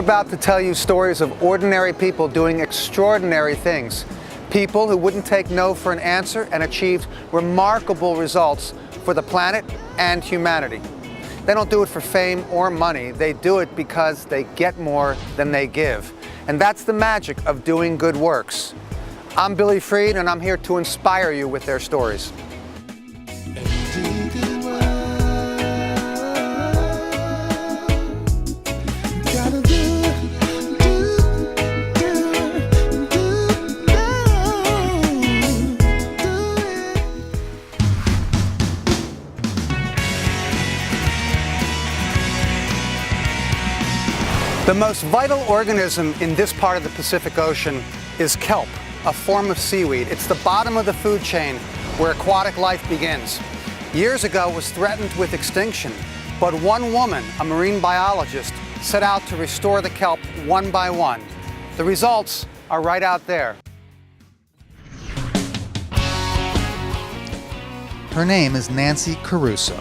about to tell you stories of ordinary people doing extraordinary things. People who wouldn't take no for an answer and achieved remarkable results for the planet and humanity. They don't do it for fame or money. They do it because they get more than they give. And that's the magic of doing good works. I'm Billy Freed, and I'm here to inspire you with their stories. The most vital organism in this part of the Pacific Ocean is kelp, a form of seaweed. It's the bottom of the food chain where aquatic life begins. Years ago, it was threatened with extinction, but one woman, a marine biologist, set out to restore the kelp one by one. The results are right out there. Her name is Nancy Caruso.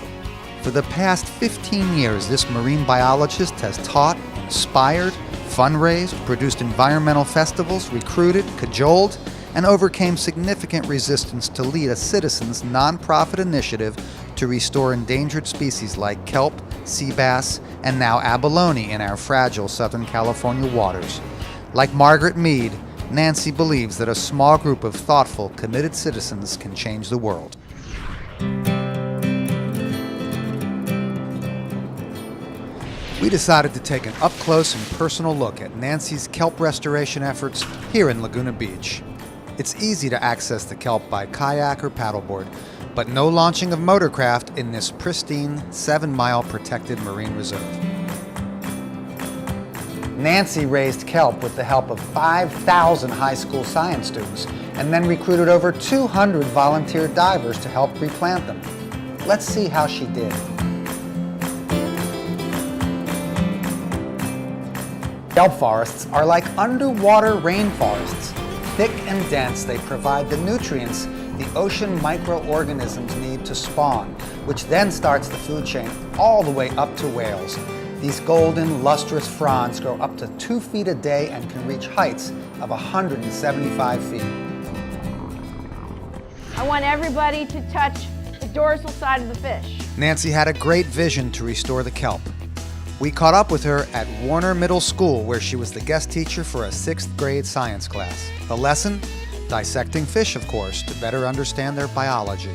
For the past 15 years, this marine biologist has taught, inspired, fundraised, produced environmental festivals, recruited, cajoled, and overcame significant resistance to lead a citizens' nonprofit initiative to restore endangered species like kelp, sea bass, and now abalone in our fragile Southern California waters. Like Margaret Mead, Nancy believes that a small group of thoughtful, committed citizens can change the world. We decided to take an up-close and personal look at Nancy's kelp restoration efforts here in Laguna Beach. It's easy to access the kelp by kayak or paddleboard, but no launching of motorcraft in this pristine 7-mile protected marine reserve. Nancy raised kelp with the help of 5,000 high school science students and then recruited over 200 volunteer divers to help replant them. Let's see how she did. Kelp forests are like underwater rainforests. Thick and dense, they provide the nutrients the ocean microorganisms need to spawn, which then starts the food chain all the way up to whales. These golden, lustrous fronds grow up to 2 feet a day and can reach heights of 175 feet. I want everybody to touch the dorsal side of the fish. Nancy had a great vision to restore the kelp. We caught up with her at Warner Middle School, where she was the guest teacher for a 6th grade science class. The lesson? Dissecting fish, of course, to better understand their biology.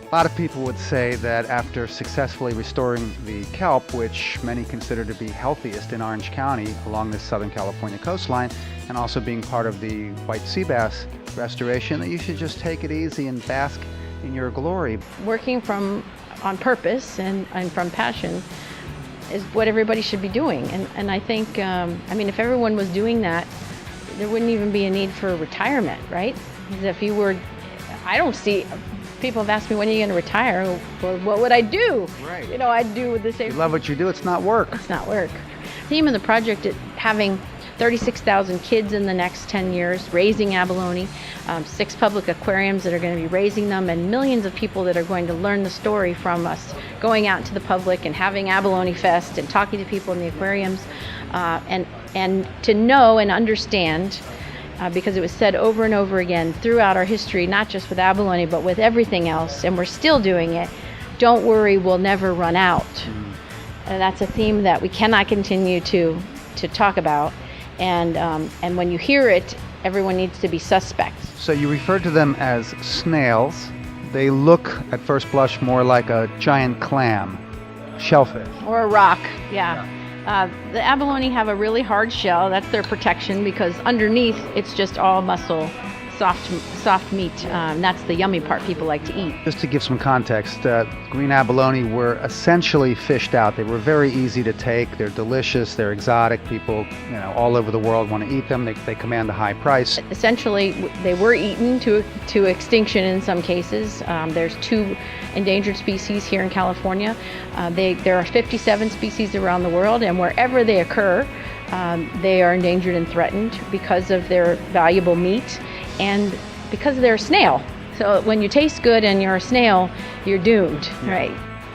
A lot of people would say that after successfully restoring the kelp, which many consider to be healthiest in Orange County along the Southern California coastline, and also being part of the white sea bass restoration, that you should just take it easy and bask in your glory. Working on purpose and from passion is what everybody should be doing. And I think, if everyone was doing that, there wouldn't even be a need for retirement, right? If you were, I don't see, people have asked me, when are you going to retire? Well, what would I do? Right. I'd do the same. You love what you do, it's not work. It's not work. The theme of the project is having 36,000 kids in the next 10 years raising abalone, 6 public aquariums that are going to be raising them, and millions of people that are going to learn the story from us, going out to the public and having Abalone Fest and talking to people in the aquariums, and to know and understand, because it was said over and over again throughout our history, not just with abalone but with everything else, and we're still doing it. Don't worry, we'll never run out. And that's a theme that we cannot continue to talk about. And when you hear it, everyone needs to be suspect. So you refer to them as snails. They look at first blush more like a giant clam, shellfish. Or a rock, yeah. The abalone have a really hard shell. That's their protection, because underneath it's just all muscle, soft meat. That's the yummy part people like to eat. Just to give some context, green abalone were essentially fished out. They were very easy to take. They're delicious. They're exotic. People, all over the world want to eat them. They command a high price. Essentially, they were eaten to extinction in some cases. There's 2 endangered species here in California. There are 57 species around the world, and wherever they occur, they are endangered and threatened because of their valuable meat and because they're a snail. So when you taste good and you're a snail, you're doomed, right?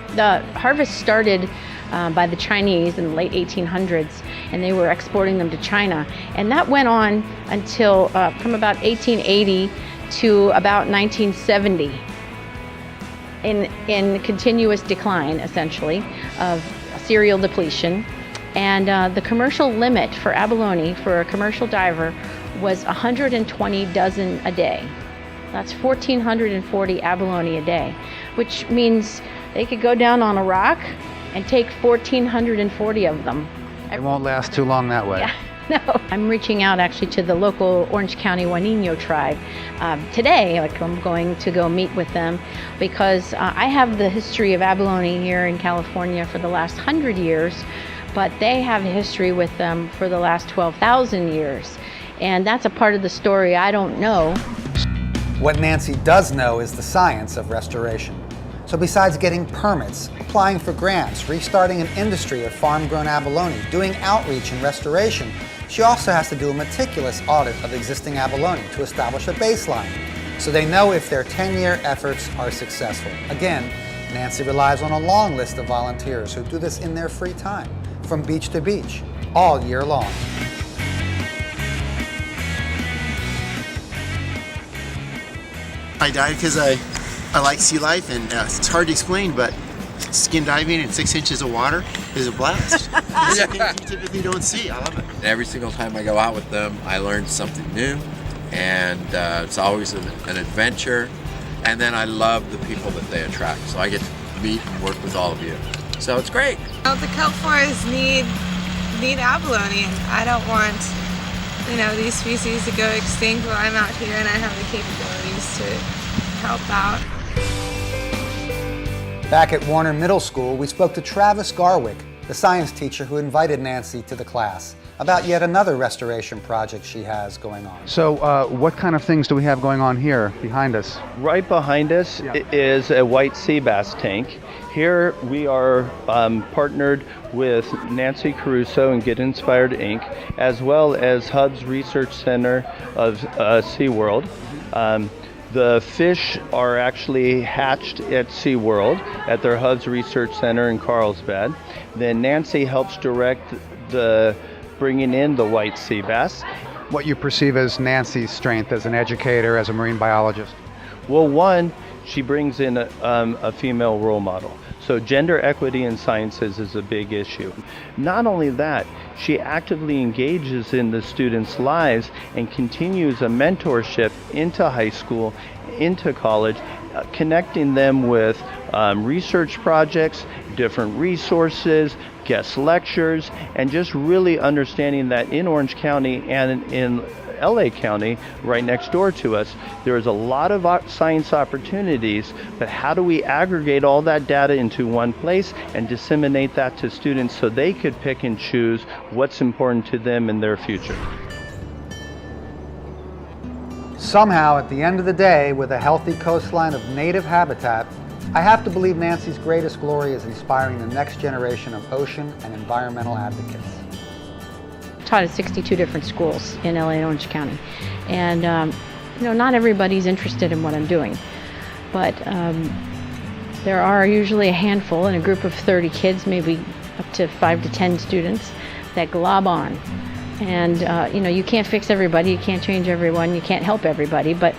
The harvest started by the Chinese in the late 1800s, and they were exporting them to China. And that went on until from about 1880 to about 1970, in continuous decline, essentially, of serial depletion. And the commercial limit for abalone for a commercial diver was 120 dozen a day. That's 1,440 abalone a day, which means they could go down on a rock and take 1,440 of them. It won't last too long that way. Yeah, no. I'm reaching out actually to the local Orange County Juanino tribe today. Like, I'm going to go meet with them because I have the history of abalone here in California for the last 100 years, but they have a history with them for the last 12,000 years. And that's a part of the story I don't know. What Nancy does know is the science of restoration. So besides getting permits, applying for grants, restarting an industry of farm-grown abalone, doing outreach and restoration, she also has to do a meticulous audit of existing abalone to establish a baseline, so they know if their 10-year efforts are successful. Again, Nancy relies on a long list of volunteers who do this in their free time, from beach to beach, all year long. I dive because I like sea life, and it's hard to explain, but skin diving in 6 inches of water is a blast. These are things you typically don't see. I love it. Every single time I go out with them, I learn something new, and it's always an adventure. And then I love the people that they attract, so I get to meet and work with all of you. So it's great. Well, the kelp forests need abalone, and I don't want, these species to go extinct while I'm out here and I have the capabilities to help out. Back at Warner Middle School, we spoke to Travis Garwick, the science teacher who invited Nancy to the class, about yet another restoration project she has going on. So what kind of things do we have going on here behind us? Right behind us is a white sea bass tank. Here we are partnered with Nancy Caruso and Get Inspired Inc., as well as Hub's Research Center of SeaWorld. The fish are actually hatched at SeaWorld at their Hub's Research Center in Carlsbad. Then Nancy helps direct the bringing in the white sea bass. What you perceive as Nancy's strength as an educator, as a marine biologist? Well, one, she brings in a female role model. So gender equity in sciences is a big issue. Not only that, she actively engages in the students' lives and continues a mentorship into high school, into college, connecting them with research projects, different resources, guest lectures, and just really understanding that in Orange County and in LA County, right next door to us, there is a lot of science opportunities, but how do we aggregate all that data into one place and disseminate that to students so they could pick and choose what's important to them in their future? Somehow, at the end of the day, with a healthy coastline of native habitat, I have to believe Nancy's greatest glory is inspiring the next generation of ocean and environmental advocates. Taught at 62 different schools in LA and Orange County, and not everybody's interested in what I'm doing, but there are usually a handful in a group of 30 kids, maybe up to 5 to 10 students, that glob on. And you can't fix everybody, you can't change everyone, you can't help everybody, but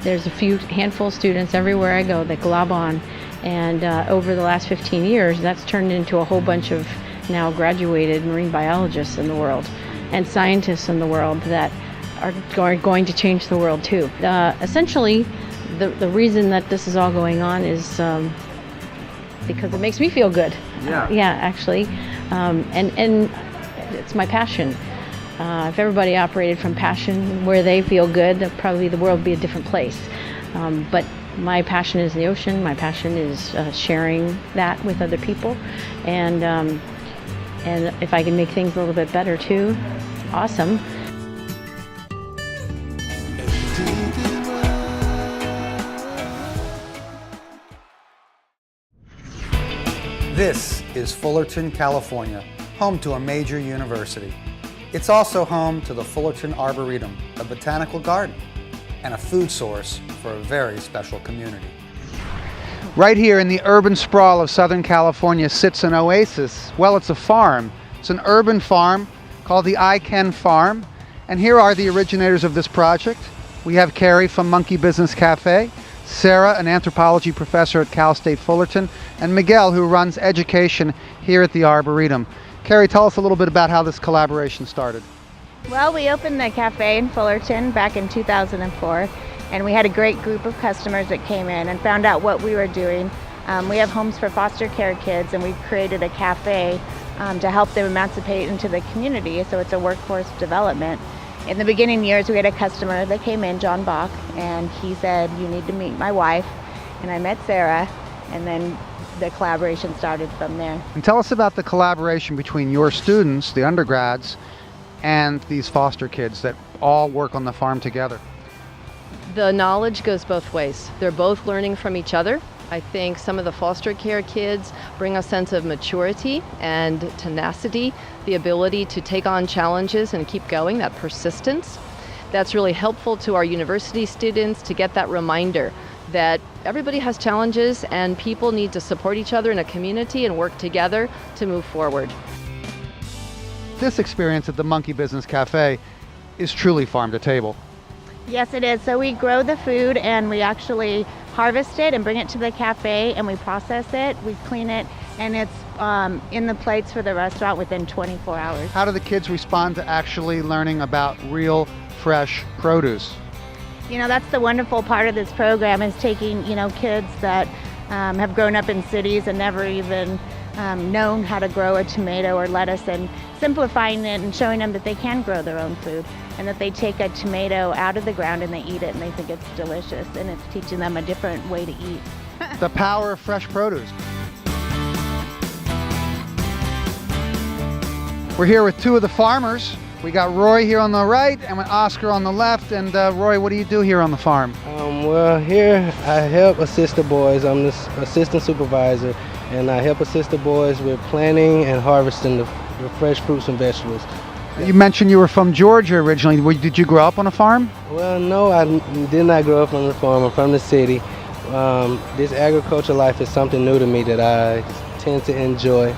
there's a handful of students everywhere I go that glob on, and over the last 15 years that's turned into a whole bunch of now graduated marine biologists in the world and scientists in the world that are going to change the world too. Essentially, the reason that this is all going on is because it makes me feel good. Yeah, actually, and it's my passion. If everybody operated from passion where they feel good, then probably the world would be a different place. But my passion is the ocean. My passion is sharing that with other people, and if I can make things a little bit better too, awesome. This is Fullerton, California, home to a major university. It's also home to the Fullerton Arboretum, a botanical garden, and a food source for a very special community. Right here in the urban sprawl of Southern California sits an oasis. Well, it's a farm. It's an urban farm called the I Can Farm. And here are the originators of this project. We have Carrie from Monkey Business Cafe, Sarah, an anthropology professor at Cal State Fullerton, and Miguel, who runs education here at the Arboretum. Carrie, tell us a little bit about how this collaboration started. Well, we opened the cafe in Fullerton back in 2004, and we had a great group of customers that came in and found out what we were doing. We have homes for foster care kids, and we've created a cafe to help them emancipate into the community, so it's a workforce development. In the beginning years, we had a customer that came in, John Bach, and he said, "You need to meet my wife," and I met Sarah, and then the collaboration started from there. And tell us about the collaboration between your students, the undergrads, and these foster kids that all work on the farm together. The knowledge goes both ways. They're both learning from each other. I think some of the foster care kids bring a sense of maturity and tenacity, the ability to take on challenges and keep going, that persistence. That's really helpful to our university students to get that reminder that everybody has challenges and people need to support each other in a community and work together to move forward. This experience at the Monkey Business Cafe is truly farm to table. Yes, it is. So we grow the food and we actually harvest it and bring it to the cafe, and we process it, we clean it, and it's in the plates for the restaurant within 24 hours. How do the kids respond to actually learning about real, fresh produce? You know, that's the wonderful part of this program, is taking, kids that have grown up in cities and never even known how to grow a tomato or lettuce, and simplifying it and showing them that they can grow their own food, and that they take a tomato out of the ground and they eat it and they think it's delicious, and it's teaching them a different way to eat. The power of fresh produce. We're here with two of the farmers. We got Roy here on the right and with Oscar on the left. And Roy, what do you do here on the farm? Well, here I help assist the boys. I'm the assistant supervisor, and I help assist the boys with planting and harvesting the fresh fruits and vegetables. You mentioned you were from Georgia originally. Did you grow up on a farm? Well, no, I did not grow up on the farm. I'm from the city. This agriculture life is something new to me that I tend to enjoy.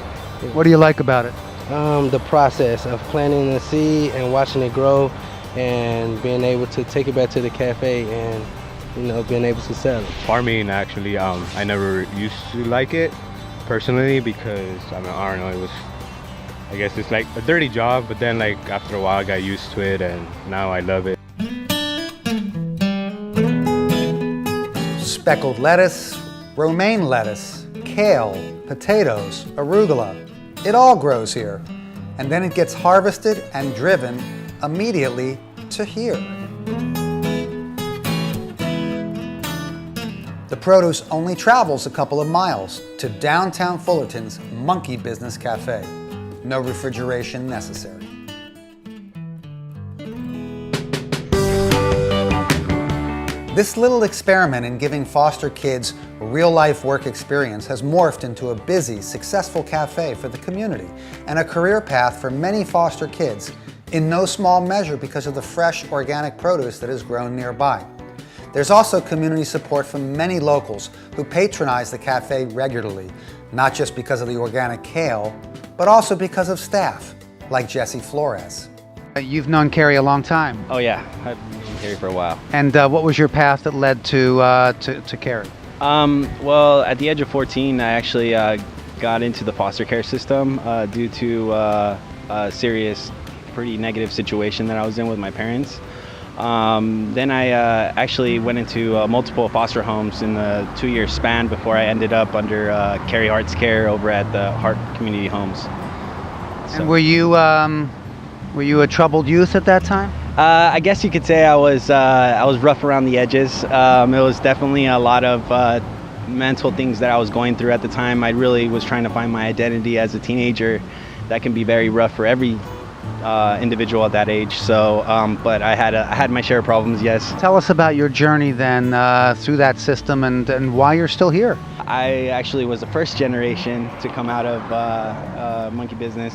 What do you like about it? The process of planting the seed and watching it grow, and being able to take it back to the cafe and being able to sell it. Farming, actually, I never used to like it personally because I don't know, I guess it's like a dirty job, but then after a while I got used to it and now I love it. Speckled lettuce, romaine lettuce, kale, potatoes, arugula. It all grows here. And then it gets harvested and driven immediately to here. The produce only travels a couple of miles to downtown Fullerton's Monkey Business Cafe. No refrigeration necessary. This little experiment in giving foster kids a real-life work experience has morphed into a busy, successful cafe for the community and a career path for many foster kids, in no small measure because of the fresh, organic produce that is grown nearby. There's also community support from many locals who patronize the cafe regularly, not just because of the organic kale, but also because of staff, like Jesse Flores. You've known Carrie a long time. Oh yeah, I've known Carrie for a while. And what was your path that led to Carrie? Well, at the age of 14, I actually got into the foster care system due to a serious, pretty negative situation that I was in with my parents. Then I actually went into multiple foster homes in a 2-year span before I ended up under Carrie Hart's care over at the Hart Community Homes. So. And were you a troubled youth at that time? I guess you could say I was rough around the edges. It was definitely a lot of mental things that I was going through at the time. I really was trying to find my identity as a teenager. That can be very rough for every individual at that age. So, but I had my share of problems, yes. Tell us about your journey then through that system and why you're still here. I actually was the first generation to come out of monkey business.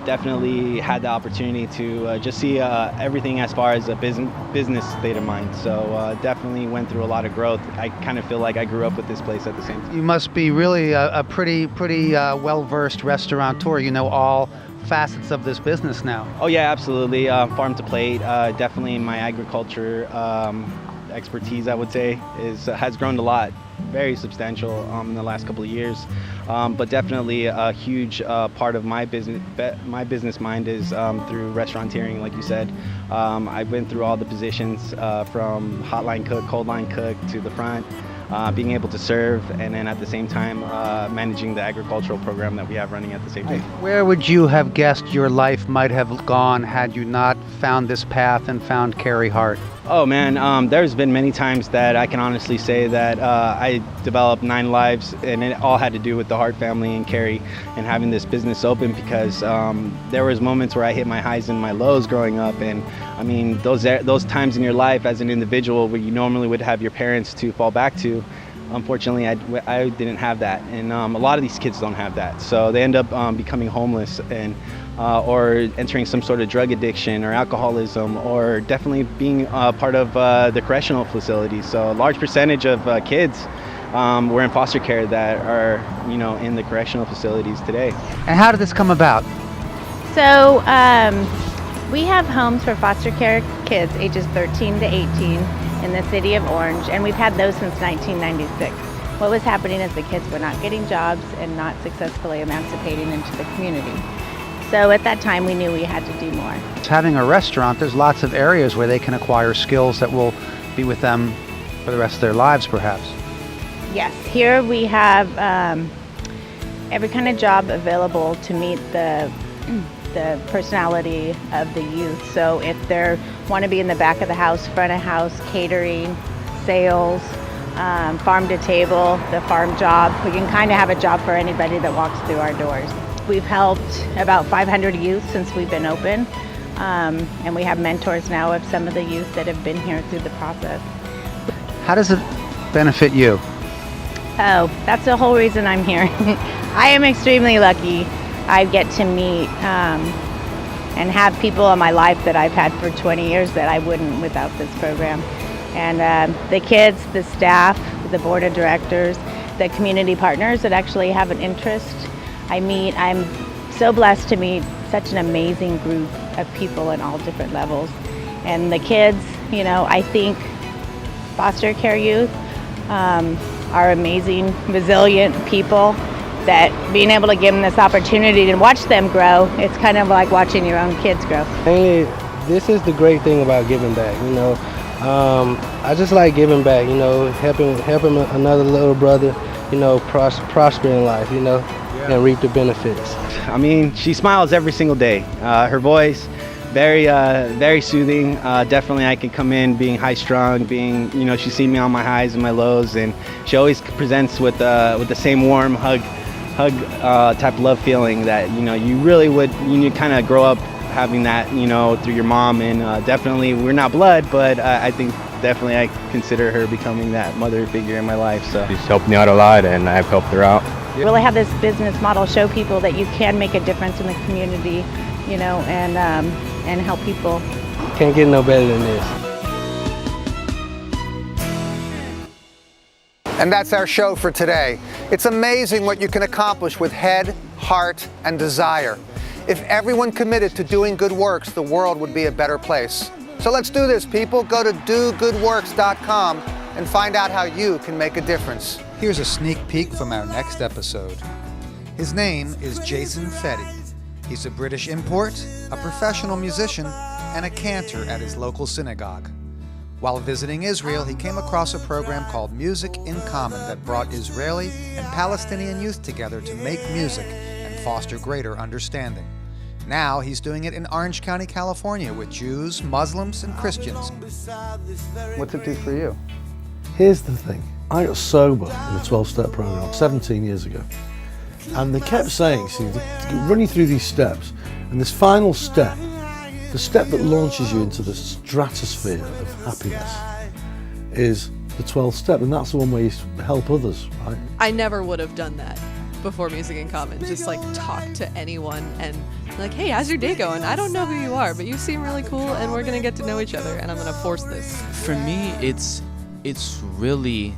definitely had the opportunity to just see everything as far as a business state of mind. So definitely went through a lot of growth. I kind of feel like I grew up with this place at the same time. You must be really a pretty well-versed restaurateur. You know all facets of this business now. Oh yeah, absolutely. Farm to plate, definitely my agriculture expertise, I would say, has grown a lot, very substantial in the last couple of years. But definitely a huge part of my business mind is through restauranteering, like you said. I've been through all the positions from hotline cook, cold line cook to the front. Being able to serve, and then at the same time managing the agricultural program that we have running at the same time. Where would you have guessed your life might have gone had you not found this path and found Carrie Hart? Oh man, there's been many times that I can honestly say that I developed 9 lives, and it all had to do with the Hart family and Carrie and having this business open, because there was moments where I hit my highs and my lows growing up, and I mean those times in your life as an individual where you normally would have your parents to fall back to. Unfortunately, I didn't have that, and a lot of these kids don't have that, so they end up becoming homeless and or entering some sort of drug addiction or alcoholism, or definitely being part of the correctional facilities. So a large percentage of kids were in foster care that are, in the correctional facilities today. And how did this come about? So we have homes for foster care kids ages 13 to 18 in the city of Orange, and we've had those since 1996. What was happening is the kids were not getting jobs and not successfully emancipating into the community. So at that time, we knew we had to do more. Having a restaurant, there's lots of areas where they can acquire skills that will be with them for the rest of their lives, perhaps. Yes, here we have every kind of job available to meet the personality of the youth. So if they want to be in the back of the house, front of house, catering, sales, farm to table, the farm job, we can kind of have a job for anybody that walks through our doors. We've helped about 500 youth since we've been open, and we have mentors now of some of the youth that have been here through the process. How does it benefit you? Oh, that's the whole reason I'm here. I am extremely lucky. I get to meet and have people in my life that I've had for 20 years that I wouldn't without this program. And the kids, the staff, the board of directors, the community partners that actually have an interest. I'm so blessed to meet such an amazing group of people in all different levels. And the kids, I think foster care youth are amazing, resilient people that being able to give them this opportunity to watch them grow, it's kind of like watching your own kids grow. Mainly, this is the great thing about giving back, I just like giving back, helping another little brother, prosper in life, and reap the benefits. I mean, she smiles every single day. Her voice, very soothing. Definitely I can come in being high strung, she's seen me on my highs and my lows, and she always presents with the same warm hug type of love feeling that, you really would, kind of grow up having that, through your mom. And definitely we're not blood, but I think definitely I consider her becoming that mother figure in my life. So She's helped me out a lot, and I've helped her out. Really have this business model show people that you can make a difference in the community, and help people. Can't get no better than this. And that's our show for today. It's amazing what you can accomplish with head, heart, and desire. If everyone committed to doing good works, the world would be a better place. So let's do this, people. Go to dogoodworks.com and find out how you can make a difference. Here's a sneak peek from our next episode. His name is Jason Fetty. He's a British import, a professional musician, and a cantor at his local synagogue. While visiting Israel, he came across a program called Music in Common that brought Israeli and Palestinian youth together to make music and foster greater understanding. Now he's doing it in Orange County, California, with Jews, Muslims, and Christians. What's it do for you? Here's the thing. I got sober in the 12-step program 17 years ago. And they kept saying, running through these steps, and this final step, the step that launches you into the stratosphere of happiness, is the 12th step, and that's the one where you help others, right? I never would have done that. before Music in Common. Just like talk to anyone and like, hey, how's your day going? I don't know who you are, but you seem really cool and we're gonna get to know each other and I'm gonna force this. For me, it's really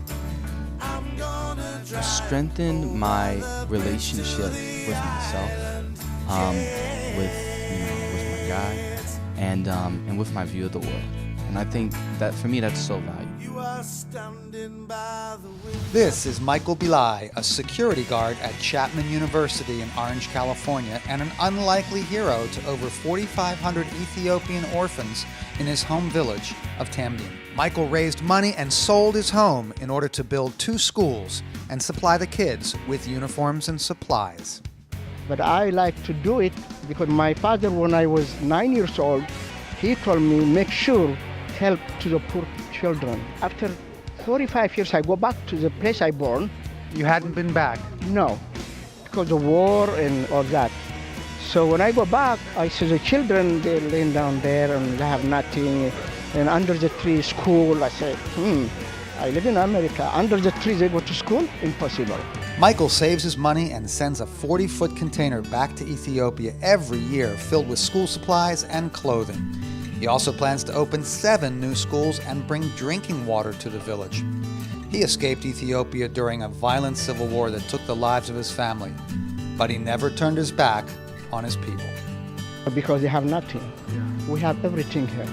strengthened my relationship with myself, with my God, and with my view of the world. And I think that for me, that's so valuable. This is Michael Bilai, a security guard at Chapman University in Orange, California, and an unlikely hero to over 4,500 Ethiopian orphans in his home village of Tamdin. Michael raised money and sold his home in order to build 2 schools and supply the kids with uniforms and supplies. But I like to do it because my father, when I was 9 years old, he told me, make sure help to the poor children. After 35 years, I go back to the place I born. You hadn't been back? No, because of war and all that. So when I go back, I see the children, they're laying down there and they have nothing. And under the tree, school, I say, I live in America. Under the tree, they go to school? Impossible. Michael saves his money and sends a 40-foot container back to Ethiopia every year filled with school supplies and clothing. He also plans to open 7 new schools and bring drinking water to the village. He escaped Ethiopia during a violent civil war that took the lives of his family, but he never turned his back on his people. Because they have nothing. We have everything here.